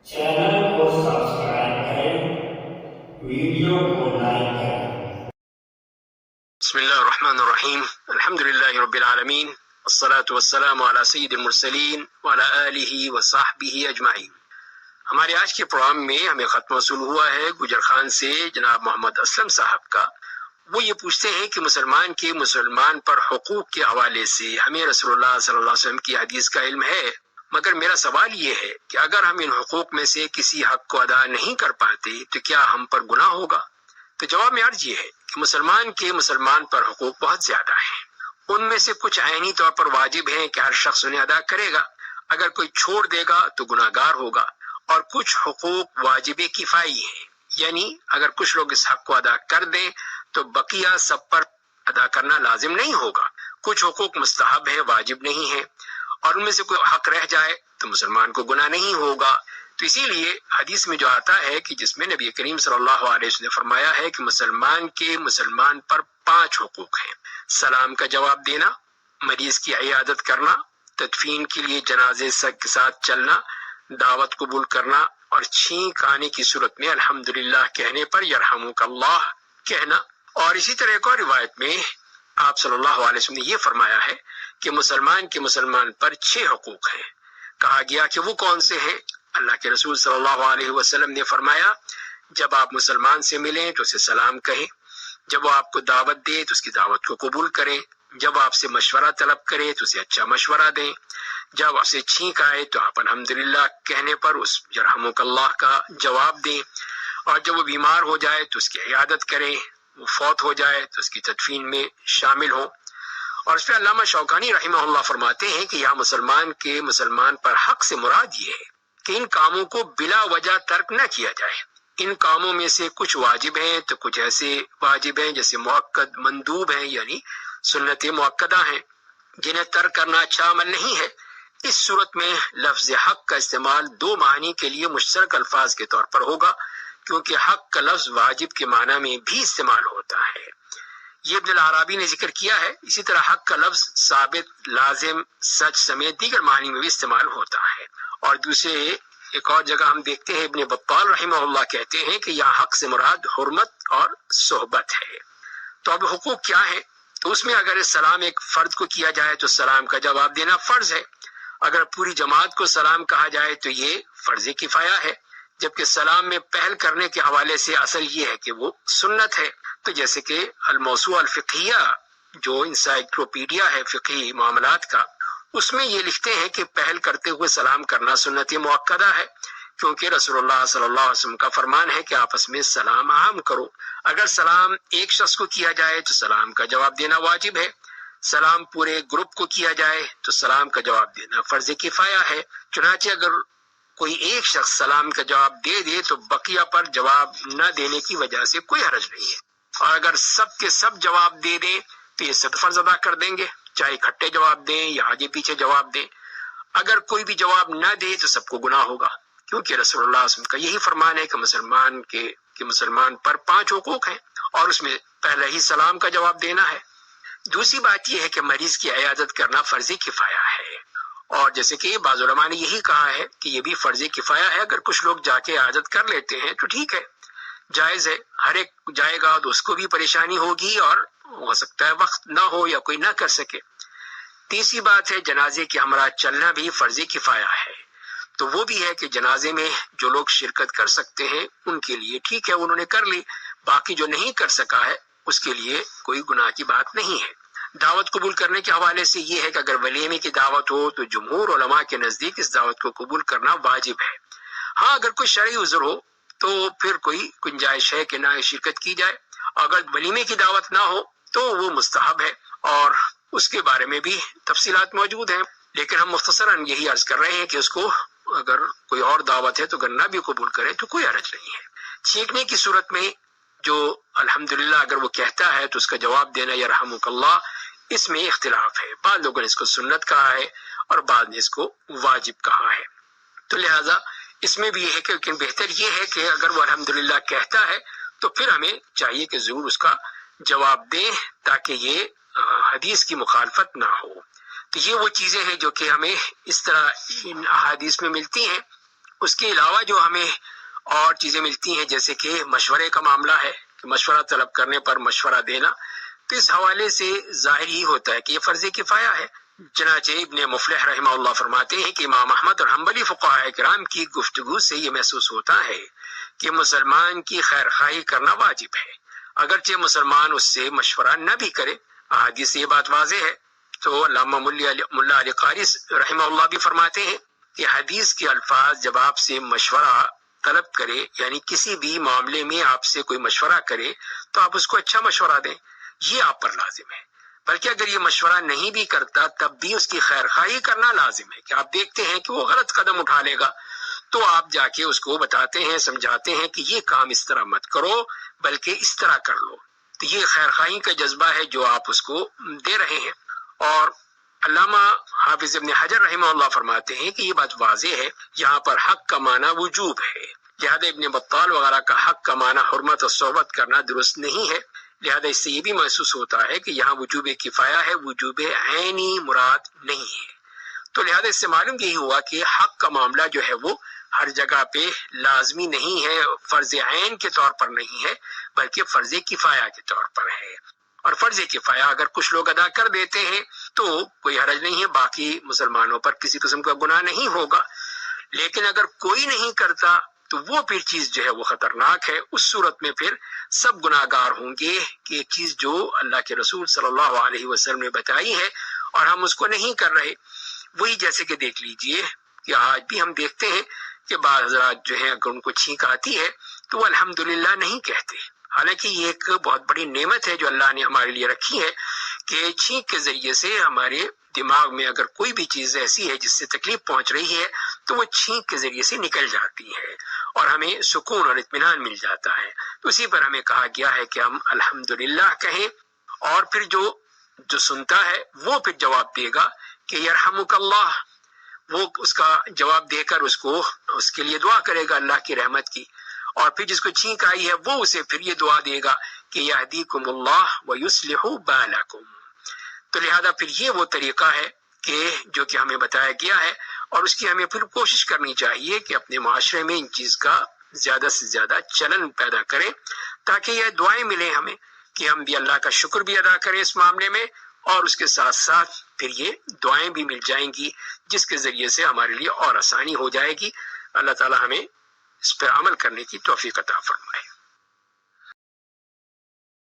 Channel को subscribe करें, video को लाइक करें। बिस्मिल्लाहिर्रहमानिर्रहीम, अल्हम्दुलिल्लाहि रब्बिल आलमीन, वस्सलातु वस्सलामु अला सय्यिदिल मुरसलीन व अला आलिहि व सहबिहि अजमाइन। हमारे आज के प्रोग्राम में हमें खत मौसूल हुआ है गुजर खान से जनाब मोहम्मद असलम साहब का। वो ये पूछते हैं कि मुसलमान के मुसलमान पर हुकूक के हवाले से हमें रसूलुल्लाह सल्लल्लाहु अलैहि वसल्लम की हदीस का इल्म है, मगर मेरा सवाल ये है कि अगर हम इन हुकूक में से किसी हक को अदा नहीं कर पाते तो क्या हम पर गुनाह होगा? तो जवाब में अर्ज ये है कि मुसलमान के मुसलमान पर हुकूक बहुत ज्यादा हैं। उनमें से कुछ आईनी तौर पर वाजिब हैं कि हर शख्स उन्हें अदा करेगा, अगर कोई छोड़ देगा तो गुनाहगार होगा। और कुछ हुकूक वाजिब किफाई हैं, यानी अगर कुछ लोग इस हक को अदा कर दें तो बकिया सब पर अदा करना लाजिम नहीं होगा। कुछ हुकूक मुस्तहब है, वाजिब नहीं है, और उनमें से कोई हक रह जाए तो मुसलमान को गुनाह नहीं होगा। तो इसीलिए हदीस में जो आता है कि जिसमें नबी करीम सल्लल्लाहु अलैहि वसल्लम ने फरमाया है कि मुसलमान के मुसलमान पर 5 हुकूक हैं। सलाम का जवाब देना, मरीज की इयादत करना, तदफीन के लिए जनाजे के साथ चलना, दावत कबूल करना, और छींक आने की सूरत में अल्हम्दुलिल्लाह कहने पर यरहमुकल्लाह कहना। और इसी तरह एक और रिवायत में आप सल्लल्लाहु अलैहि वसल्लम ने ये फरमाया है कि मुसलमान के मुसलमान पर 6 हुकूक हैं। कहा गया कि वो कौन से हैं? अल्लाह के रसूल सल्लल्लाहु अलैहि वसल्लम ने फरमाया, जब आप मुसलमान से मिलें तो उसे सलाम कहें, जब वो आपको दावत दे तो उसकी दावत को कबूल करें, जब आपसे मशवरा तलब करे तो उसे अच्छा मशवरा दें, जब आपसे छींक आए तो आप अल्हम्दुलिल्लाह कहने पर उस यरहमुकल्लाह का जवाब दें, और जब वो बीमार हो जाए तो उसकी इयादत करें, वो फौत हो जाए तो उसकी तदफीन में शामिल हो। और इस पर अल्लामा शौकानी रहमहुल्लाह फरमाते हैं कि यहाँ मुसलमान के मुसलमान पर हक से मुराद ये है कि इन कामों को बिला वजह तर्क न किया जाए। इन कामों में से कुछ वाजिब हैं तो कुछ ऐसे वाजिब हैं जैसे मुअक्कद मंदूब हैं, यानी सुन्नत मुअक्कदा हैं, जिन्हें तर्क करना अच्छा अमल नहीं है। इस सूरत में लफ्ज हक का इस्तेमाल 2 मानी के लिए मुश्तरक अल्फाज के तौर पर होगा, क्योंकि हक का लफ्ज वाजिब के माना में भी इस्तेमाल होता है। ये इब्न अल-अराबी ने जिक्र किया है। इसी तरह हक का लफ्ज साबित, लाजिम, सच समेत दीगर मानी में भी इस्तेमाल होता है। और दूसरे एक और जगह हम देखते हैं इब्न बत्ताल रहमहुल्लाह कहते हैं कि यहाँ हक से मुराद हुर्मत और सोहबत है। तो अब हुकूक क्या है? तो उसमें अगर सलाम एक फर्द को किया जाए तो सलाम का जवाब देना फर्ज है। अगर पूरी जमात को सलाम कहा जाए तो ये फर्ज किफाया है, जबकि सलाम में पहल करने के हवाले से असल ये है कि वो सुन्नत है। तो जैसे कि अल-मौसूआ अल-फिक़हिया जो इंसाइक्लोपीडिया है फिक़ही मामलात का, उसमें ये लिखते हैं कि पहल करते हुए सलाम करना सुन्नत मुअक्कदा है, क्योंकि रसूलुल्लाह सल्लल्लाहु अलैहि वसल्लम का फरमान है कि आपस में सलाम आम करो। अगर सलाम एक शख्स को किया जाए तो सलाम का जवाब देना वाजिब है, सलाम पूरे ग्रुप को किया जाए तो सलाम का जवाब देना फर्ज किफाया है। चुनांचे अगर कोई एक शख्स सलाम का जवाब दे दे तो बकिया पर जवाब न देने की वजह से कोई हरज नहीं है, और अगर सब के सब जवाब दे दें तो ये सब फर्ज अदा कर देंगे, चाहे इकट्ठे जवाब दें या आगे पीछे जवाब दें। अगर कोई भी जवाब न दे तो सबको गुनाह होगा, क्योंकि रसूलुल्लाह सल्लल्लाहु अलैहि वसल्लम का यही फरमान है कि मुसलमान के मुसलमान पर 5 हुकूक हैं, और उसमें पहले ही सलाम का जवाब देना है। दूसरी बात यह है कि मरीज की इयादत करना फर्ज किफाया है, और जैसे कि बाज़ उलमा ने यही कहा है कि ये भी फर्ज किफाया है। अगर कुछ लोग जाके इयादत कर लेते हैं तो ठीक है, जायज है। हर एक जाएगा तो उसको भी परेशानी होगी, और हो सकता है वक्त ना हो या कोई ना कर सके। तीसरी बात है जनाजे के हमरा चलना भी फर्ज किफाया है। तो वो भी है कि जनाजे में जो लोग शिरकत कर सकते हैं उनके लिए ठीक है, उन्होंने कर ली, बाकी जो नहीं कर सका है उसके लिए कोई गुनाह की बात नहीं है। दावत कबूल करने के हवाले से ये है कि अगर वलीमे की दावत हो तो जमहूर उलमा के नजदीक इस दावत को कबूल करना वाजिब है। हाँ, अगर कोई शरई उज़्र हो तो फिर कोई गुंजाइश है कि ना शिरकत की जाए। अगर वलीमे की दावत ना हो तो वो मुस्तहब है, और उसके बारे में भी तफसीलात मौजूद हैं, लेकिन हम मुख्तसरन यही अर्ज कर रहे हैं कि उसको अगर कोई और दावत है तो गन्ना भी कबूल करे तो कोई हरज नहीं है। छींकने की सूरत में जो अल्हम्दुलिल्लाह अगर वो कहता है तो उसका जवाब देना यरहमुकल्लाह, इसमें इख्तिलाफ है। बाद लोगों ने इसको सुन्नत कहा है और बाद ने इसको वाजिब कहा है। तो लिहाजा इसमें भी यह है कि लेकिन बेहतर ये है कि अगर वो अल्हम्दुलिल्लाह कहता है तो फिर हमें चाहिए कि जरूर उसका जवाब दें, ताकि ये हदीस की मुखालफत ना हो। तो ये वो चीजें हैं जो कि हमें इस तरह इन अहादीस में मिलती हैं, اس کے علاوہ جو ہمیں اور چیزیں ملتی ہیں جیسے کہ مشورے کا معاملہ ہے کہ مشورہ طلب کرنے پر مشورہ دینا، تو اس حوالے سے ظاہر ہی ہوتا ہے کہ یہ فرض کفایہ ہے۔ چنانچہ ابن مفلح رحمہ اللہ فرماتے ہیں کہ امام احمد اور حنبلی فقہاء کرام کی گفتگو سے یہ محسوس ہوتا ہے کہ مسلمان کی خیر خواہی کرنا واجب ہے، اگرچہ مسلمان اس سے مشورہ نہ بھی کرے۔ احادیث سے یہ بات واضح ہے۔ تو علامہ ملا علی قاری رحمہ اللہ بھی فرماتے ہیں کہ حدیث کے الفاظ جب آپ سے مشورہ طلب کرے، یعنی کسی بھی معاملے میں آپ سے کوئی مشورہ کرے تو آپ اس کو اچھا مشورہ دیں، یہ آپ پر لازم ہے۔ بلکہ اگر یہ مشورہ نہیں بھی کرتا تب بھی اس کی خیر خواہی کرنا لازم ہے کہ آپ دیکھتے ہیں کہ وہ غلط قدم اٹھا لے گا تو آپ جا کے اس کو بتاتے ہیں، سمجھاتے ہیں کہ یہ کام اس طرح مت کرو بلکہ اس طرح کر لو۔ تو یہ خیر خواہی کا جذبہ ہے جو آپ اس کو دے رہے ہیں۔ اور علامہ حافظ ابن حجر رحمہ اللہ فرماتے ہیں کہ یہ بات واضح ہے، یہاں پر حق کا معنی وجوب ہے، لہذا ابن بطال وغیرہ کا حق کا معنی حرمت اور صحبت کرنا درست نہیں ہے۔ لہذا اس سے یہ بھی محسوس ہوتا ہے کہ یہاں وجوب کفایہ ہے، وجوب عینی مراد نہیں ہے۔ تو لہذا اس سے معلوم یہی ہوا کہ حق کا معاملہ جو ہے وہ ہر جگہ پہ لازمی نہیں ہے، فرض عین کے طور پر نہیں ہے بلکہ فرض کفایہ کے طور پر ہے۔ اور فرض کفایہ اگر کچھ لوگ ادا کر دیتے ہیں تو کوئی حرج نہیں ہے، باقی مسلمانوں پر کسی قسم کا گناہ نہیں ہوگا۔ لیکن اگر کوئی نہیں کرتا تو وہ پھر چیز جو ہے وہ خطرناک ہے۔ اس صورت میں پھر سب گناہ گار ہوں گے کہ ایک چیز جو اللہ کے رسول صلی اللہ علیہ وسلم نے بتائی ہے اور ہم اس کو نہیں کر رہے۔ وہی جیسے کہ دیکھ لیجئے کہ آج بھی ہم دیکھتے ہیں کہ بعض حضرات جو ہیں اگر ان کو چھینک آتی ہے تو وہ الحمدللہ نہیں کہتے، حالانکہ یہ ایک بہت بڑی نعمت ہے جو اللہ نے ہمارے لیے رکھی ہے کہ چھینک کے ذریعے سے ہمارے دماغ میں اگر کوئی بھی چیز ایسی ہے جس سے تکلیف پہنچ رہی ہے تو وہ چھینک کے ذریعے سے نکل جاتی ہے اور ہمیں سکون اور اطمینان مل جاتا ہے۔ تو اسی پر ہمیں کہا گیا ہے کہ ہم الحمدللہ کہیں، اور پھر جو سنتا ہے وہ پھر جواب دے گا کہ یرحمک اللہ، وہ اس کا جواب دے کر اس کے لیے دعا کرے گا اللہ کی رحمت کی، اور پھر جس کو چھینک آئی ہے وہ اسے پھر یہ دعا دے گا کہ یہدیکم اللہ ویصلح بالکم۔ تو لہذا پھر یہ وہ طریقہ ہے کہ جو کہ ہمیں بتایا گیا ہے، اور اس کی ہمیں پھر کوشش کرنی چاہیے کہ اپنے معاشرے میں ان چیز کا زیادہ سے زیادہ چلن پیدا کریں تاکہ یہ دعائیں ملیں ہمیں کہ ہم بھی اللہ کا شکر بھی ادا کریں اس معاملے میں، اور اس کے ساتھ ساتھ پھر یہ دعائیں بھی مل جائیں گی جس کے ذریعے سے ہمارے لیے اور آسانی ہو جائے گی۔ اللہ تعالی ہمیں اس پر عمل کرنے کی توفیق عطا فرمائے۔